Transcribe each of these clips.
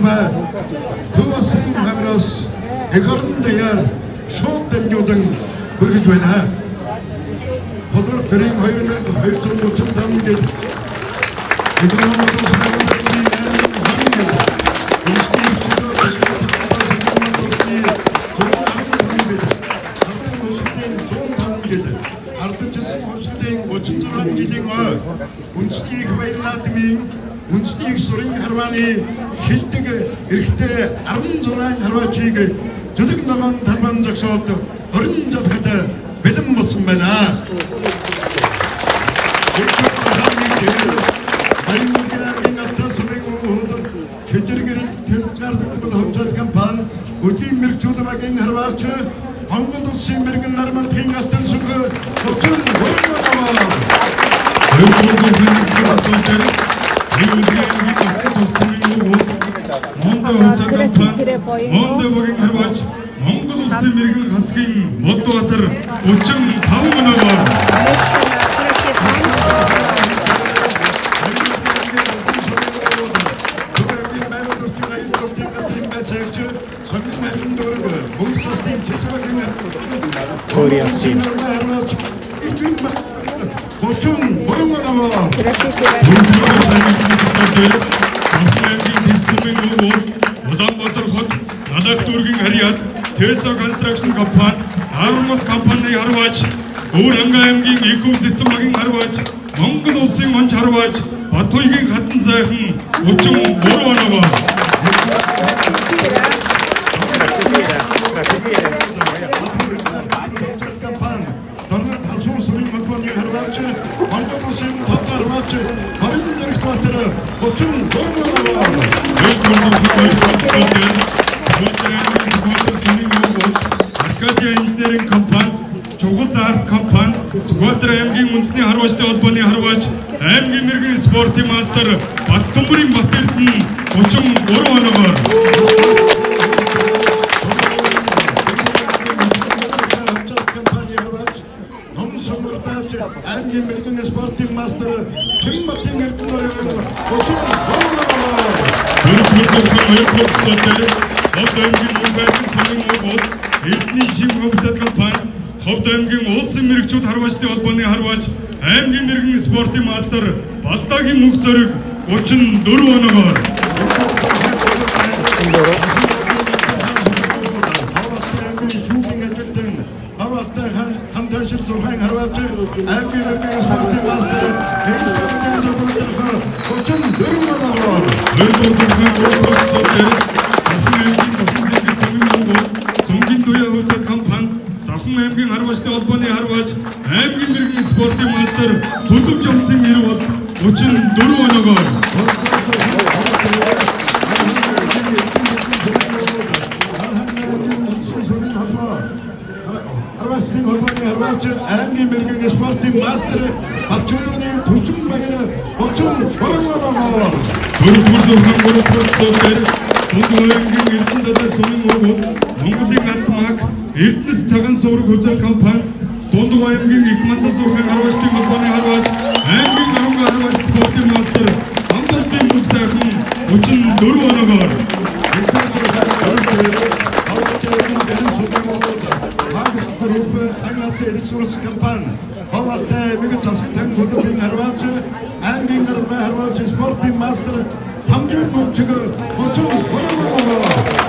Харва Төвөсрийн хамраас экорн даяар шууд дамжуулан хүргэж байна. Hodor төрийн 2235 дэд үндэсний баярлаадмын үндэсний сурын харвааны шилдэг эрхтэй 16 харваачийг зүлэг ногоон талбан зогсоод 20 жадхад бэлэн болсон байна. Компани өдийн мэрэгчүүдийн харваач Монгол улсын мэрэгэн нармантын алтан сүнг өчн Монгол харваач Монгол улсын мэрэгэн хасгийн Молдоватар 35 өнөөгөөр Улаанбаатар хот Налаг дүүргийн харьяат Теса констракшн компани Армас компани харваач Өвөрхангай аймгийн Ихөв цэцэн багийн харваач Монгол улсын монч харваач Батуйгийн хатан сайхан 33 оногоор Монгол улсын тод харваач Харин дэрэгтватар 34 Аркадия инженеринг компани, Чугуц арт компани, Сүхбаатар аймгийн үндэсний харваачтай холбооны харваач, аймгийн мэрэгэн спортын мастер Баттөмбөрийн Батэрдэн 33 оногоор аймгийн мэрэгэн спортын мастер Чимбатын Эрдэнэ 33 Эрдэнэ шив хөвцөд компани, Ховд аймгийн улсын мэрэгчүүд харваачны холбооны харваач, аймгийн мэрэгэн спортын мастер Балдагийн мөнх зориг 34 оногоор хамтаашир зурхайн харваач, аймгийн мэрэгэн спортын мастер Завхан аймгийн харваачтай холбооны харваач, аймгийн мэрэгэн спортын мастер Төлөв Жамцын 34 оногоор харваачны холбооны харваач, аймгийн мэрэгэн спортын мастер Бачуудны төчм багаар 33 оногоор Монголын Эрдэнэ сумын Монголын алт маг Эрдэнэс цагаан сувраг хөлзөл компани, Дундгой аймгийн их мандал зургийн харваачны холбооны харваач, аймгийн гаруунга харваач спортын мастер Амбалтын мөнх сайхан 34 оногоор компани, Ховартай мэгц засагтан клубын харваач, аймгийн гаруунга харваач спортын мастер Хамжин мөнчг 33 оногоор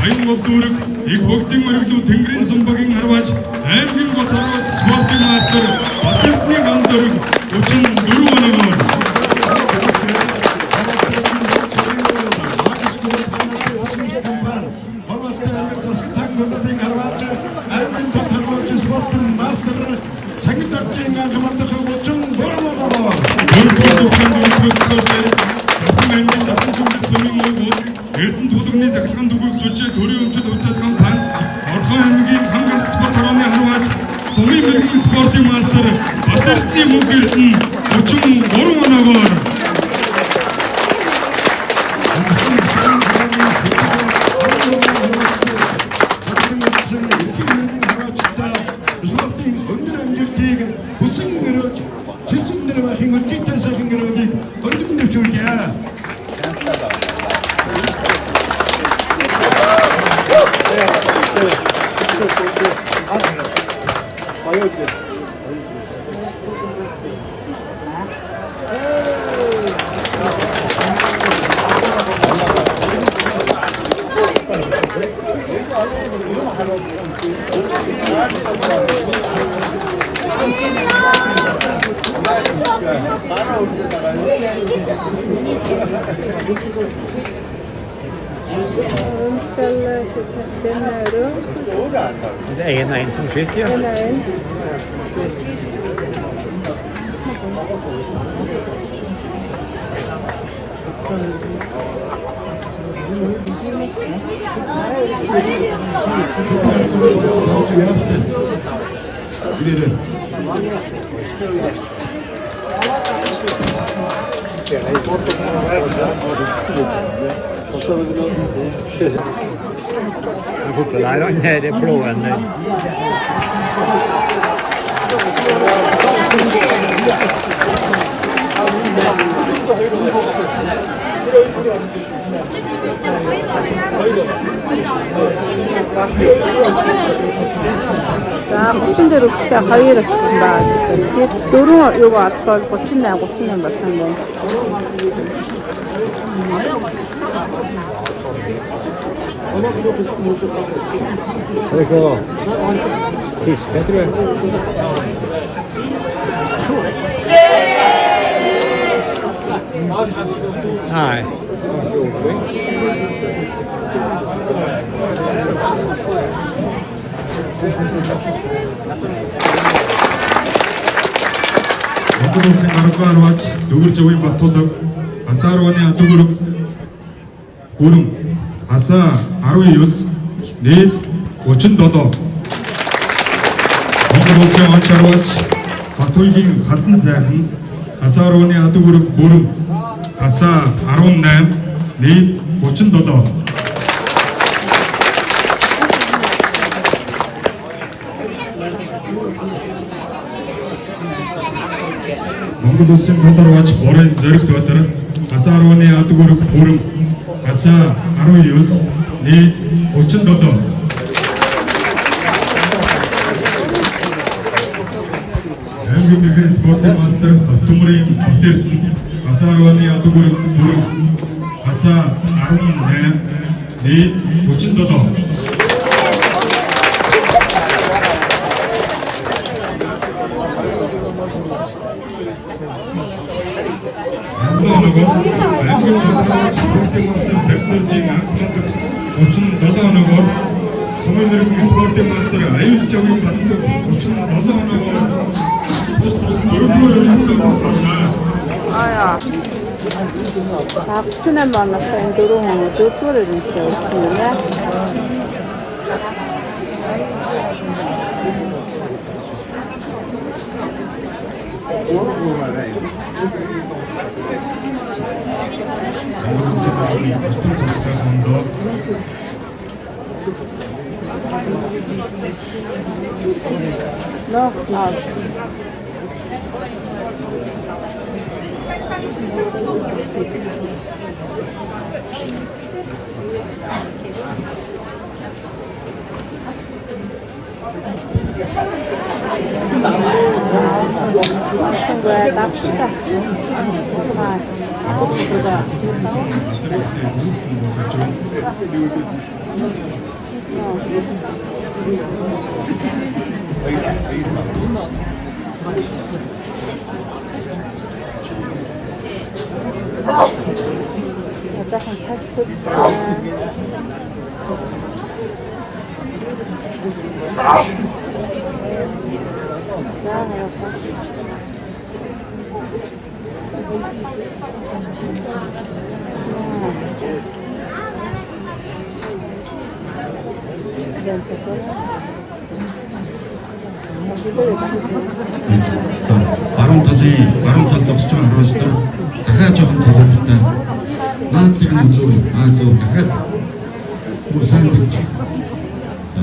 Баян дүүрэг их богдын мөрөглөө Тэнгэрийн сумбагийн харваач, аймгийн гоц харваач спортын мастер Батэрдний ган зориг 34 оногоор аймгийн тод харваач спортын мастер Сангидатын хамтдах 33 оногоор Эрдэнэ тулганы захиргаан дүгүйг сүлжээ төрийн өмчөд хувьцаат компани, Орхон аймгийн хамгаалалт спорт хорооны харваач, Сумын мэрэгэн спортын мастер Батэрдний мөнх Эрдэнэ 33 оногоор өндөр амжилтыг хүсэн өрөөж чилсэн дээр бахын үлдээтэй сайхан 카메라기 던지면 좋을게야. Det är en som skjuter. Där har nere blå änden. 자, 꽂힌 대로 그냥 가위를 놔주세요. 요런 요거 앞에 꽂히면 맞는데. 그래서 sista tror jag. Nej. Motorolsen arga arvaç, Dögür Çavayı Batolak, Asa Arvani Atıguruk, Urum, Asa Arvayus, Ne, Koçun Dodo. Motorolsen Anç Arvaç, Batolgin Hatın Zahın, Asa Arvani Atıguruk, Urum, Asa Arvan Nam, Ne, Koçun Dodo. Монгол улсын тодорхойлж борын зориг дотор Аса Арваны Адгүрэг бүрэн Аса 19 нийт 37. Аймгийн нэгэн спортын мастер Баттүмрийн Батэр Аса Арваны Адгүрэг бүрэн Аса 18 нийт 37. Спортын мастер Секторжийн анхнадаг 37 оноогоор Сумын спортын мастер Аюус Чавын батсан 37 оноогоор тус дөрөвдүгээр өрнөсөн сарлаа. 아야. 자, 추천한 만났어요. 도롱으로 조토를 이렇게 없으면. Самурын сэбэрийн алтан цогцтой хондоо 너, 나. 왜 납시다. 아, 보다. 약간 살짝 자, баруун тал зогсож байгаа харуулдаг. Дахиад жоохон талуудтай. Наадыг нь зөв, зөв дахиад бүр сайн гэж. За.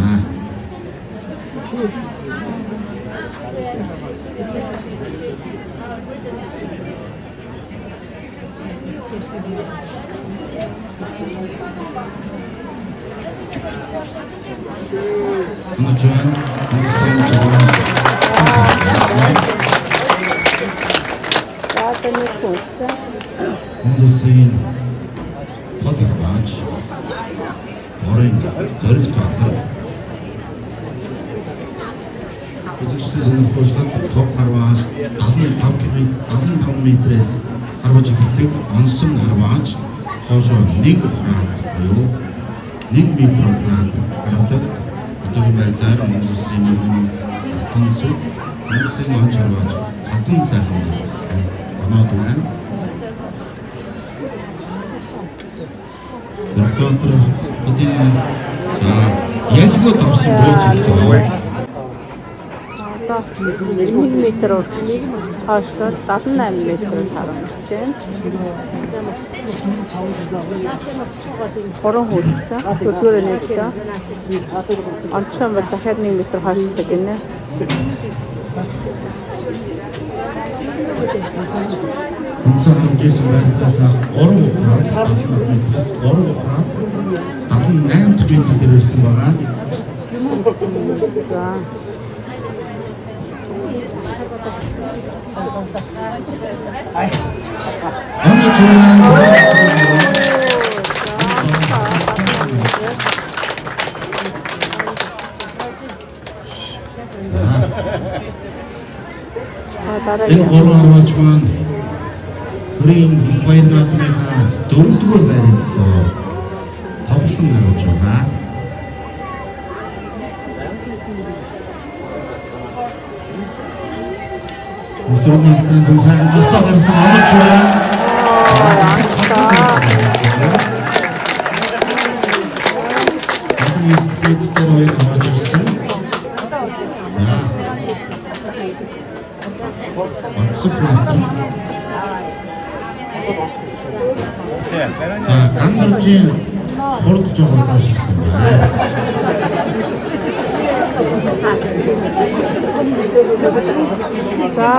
Onochuan, Mongseng Chawang. Заатаны хөөцөө. Монгосын тод харваач. Орын зориг татвар. Үзэгчдийн сонирхолтой тог харваач 75 метрээс харваж эхэлдэг онсон харваач хоошоо 1 ухраад буюу 1 метр ухраад гаргадаг. Одоогийн байдлаар Монголын Монголсын онц харваач хатан сайхан оноод байна. Зөртөөр хөдөө за ялгууд орсон бууж ирлээ. Одоо 1 метр хойшлоод 78 метрээс харамж байна. 3 хөлсөн. Өдөрөө нэгтэй. Онцгой бол дахиад 1 метр хойшлдог гинэ. Онцгой хэмжээсэн байдлаас 3 ухраад 70 метрээс 3 ухраад 78 дахь метр дээр ирсэн байгаа. За. Энэ гурван харваач маань төрийн их баяр наадмынхаа 4-р байранд тоглосон харуулж байгаа. Өчигдөр мастерс сайн гостоо гарсан онооч байна. Эцгээр хоёр гарч ирсэн. За. Батсук мастер. За, гамбаржийн хурд жоохон тааш ирсэн байна. За.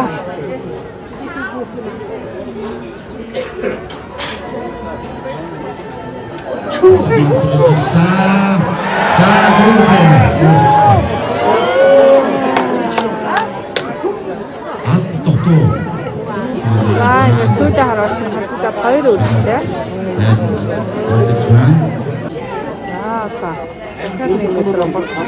За, гүрхээ. Алт дотоо. За, энэ сүйдэ харуулсан хасагдаад 2 үлдээ. За, та. Тэгэхээр 1 метр болсон.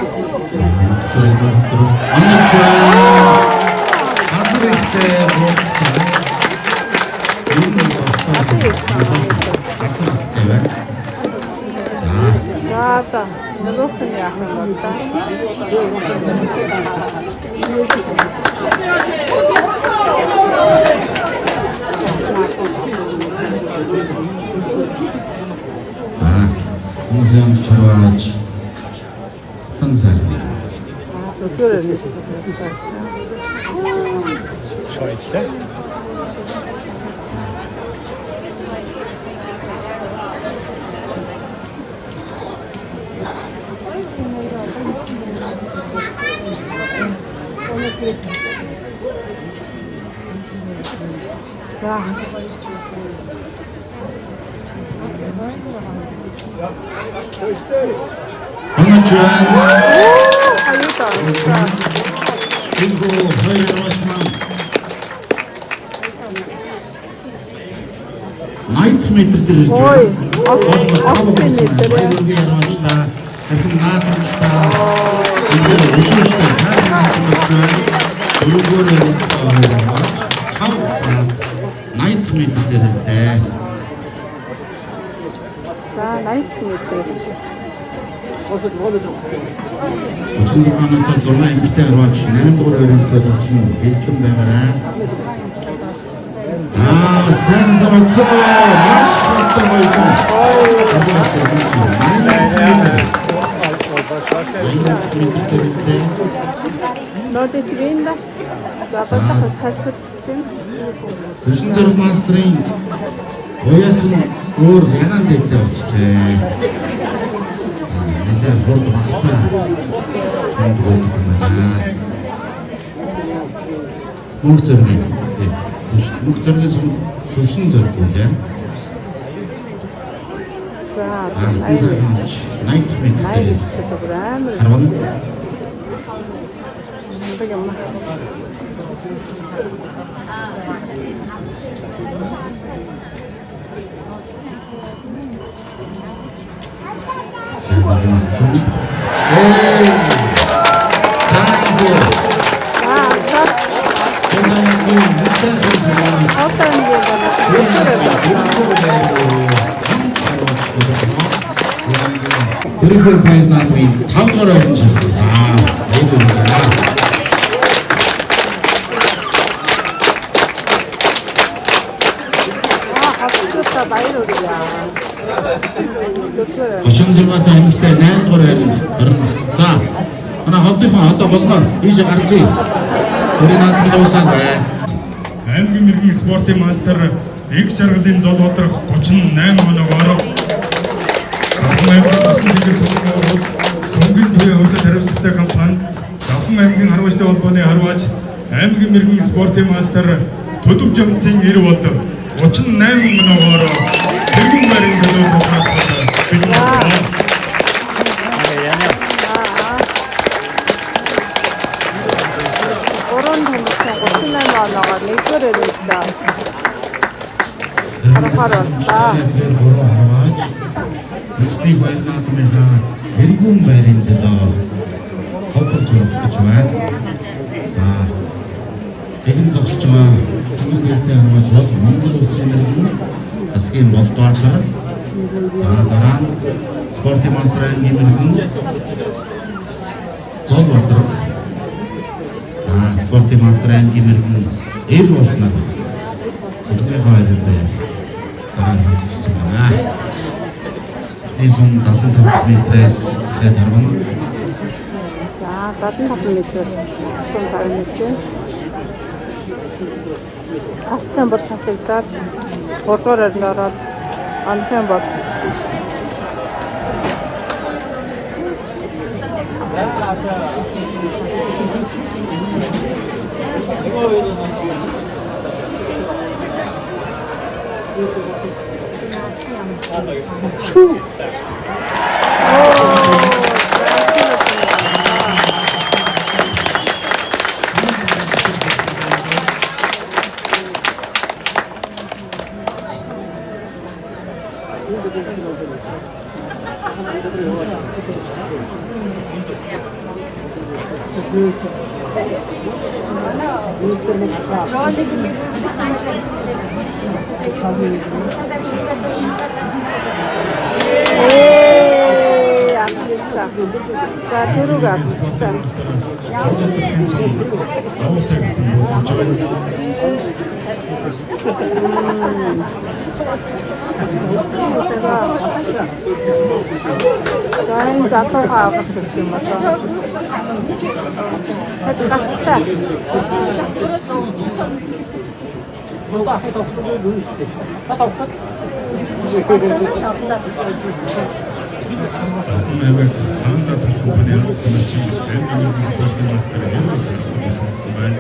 За, та. Нөгөөх нь яах юм бол та. Музейм чарваач танзан. Өдөрөө нэг Scheiße. За. Оноchuan. Аюутай. Эсгөө хоёр аваачмаа 80 метр дээр ирж байна. Ой, 80 метр. Хоёрын аваачлаа дахин наадамчлаа. Энэ өсөжтэй сайхан байна. Өргөөр аваач. 80 метр дээр ирлээ. За, 80 метрээс. Өчигдөр ханаад 6 эмэгтэй аваач 8 дугаар өрөөсөө тавьсан бэлтгэн байгаарай. Сайн самцоо маш хатан байсан. Нодит виндаш. За, бачаа салбарт чинь. Төрсөн зөрөг мастрын уяач нь өөр ягаан дээлтэй болчихжээ. Нэлээд хурд багтаа. Сайн дүүрсэн байна. Мөнх зөргийн төрсөн зөрг үлээ. За, энэ сайхан 90 метрээс харван тэрхүү баяр наадмын 5 дугаар орон шалгуулаа. Баярлалаа. Очин зургатай амьдтай 8 дугаар орон. За. Манай хотынхаа одоо болно. Ийш гарч ий. Төрийн наадмын дуусаад бай. Аймгийн мэргийн спортын мастер Иг Жаргалын зол бодрох 38 оноогоор Давхан аймгийн басан цэгийн сонгын төвийн хөвцөд хариуцлагатай компани Давхан аймгийн харвачтай холбооны харваач аймгийн мэргийн спортын мастер Төдөв Жамцын 90 болд 38 оноогоор Тэргэн байрын төлөө тохиолдсон байна. Эцний баяр наадмынхаа тэргүүн байрын төлөө ховдолж явах гэж байна. За бэлэн зогсож байгаа түнгийн нэртэй харваач бол Монгол улсын засгийн болдоочор. За дараа нь спортын мастер аймгийн мэргэн зол бодрох. За спортын мастер аймгийн мэргэн эл болтноо сэлмээ хаваад байна. Дараа нь зогсож байна. Эзэн 75 метрээс хэд харван. За 75 метрээс сум гарч байна. Хастан бол хасагдаад 3 дугаар орнд ороод онхон бол За тэрүүг авчихсан. Зовлтой гэсэн бодож байна. За энэ залуугаа авах гэж юм болоо. Хэд гасчихлаа. Аймаг хаанда тул компани хамтарч аймгийн спортын мастер явуулсан байна.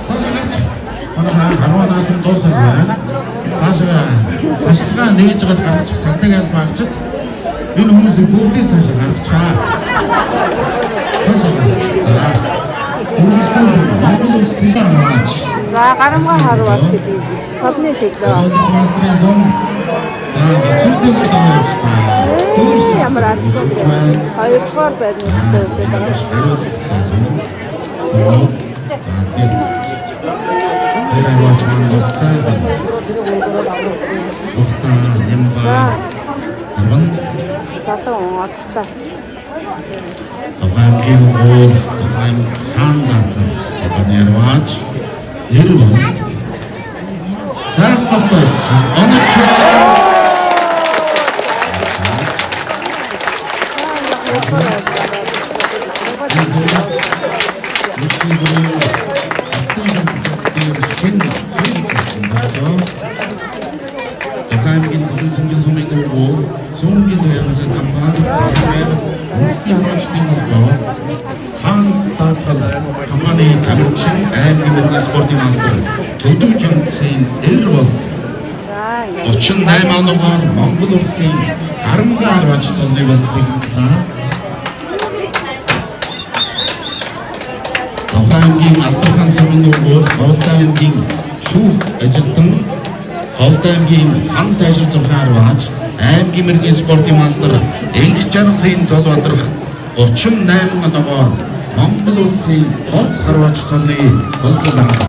Цаашаа гарч. Манай харваа наадам дуусах байна. Цаашаа хашилгаа нээж гад гаргачих цагтаагаар багчд энэ хүмүүсийг бүгдийг цаашаа гаргачаа. Цаашаа гарч. За. Монгол улсын харваач. За гарамгаа харваач гэдэг. Цодны тэглээ. За бичилтэй тааж. Дөрс ямар атгүй. Хоёрдугаар байрны төлөө байгаа. So, okay. Here I watch one was 7. Ухта Нямба Арван Залуу оцтой. Цохаймгийн уул Цохайм хаан Цохайм ярваач 90 бол Сахалтай Оночоо Цохаймгийн сүнгийн сумын уул Сумгийн тоягсан кампани Цохайм Үндэсний хамгаалалтын холбоо хаан таатгал компани тамирчин аймгийн мэргэний спортын мастер Төдөв Жамцын 90 бол За 38 оноогоор Монгол улсын гарамгийн арваач цолны болцлыг хандлаа. Цохаймгийн Абдулхан сумын уул Ховлтай аймгийн шүүх ажилтан Ховлтай аймгийн хан тайшир цохин арваач аймгийн мэргэний спортын мастер Энх Жанахрын зол бадрах 38 оноогоор Монгол улсын тооц харваач цолны болцлыг хандлаа.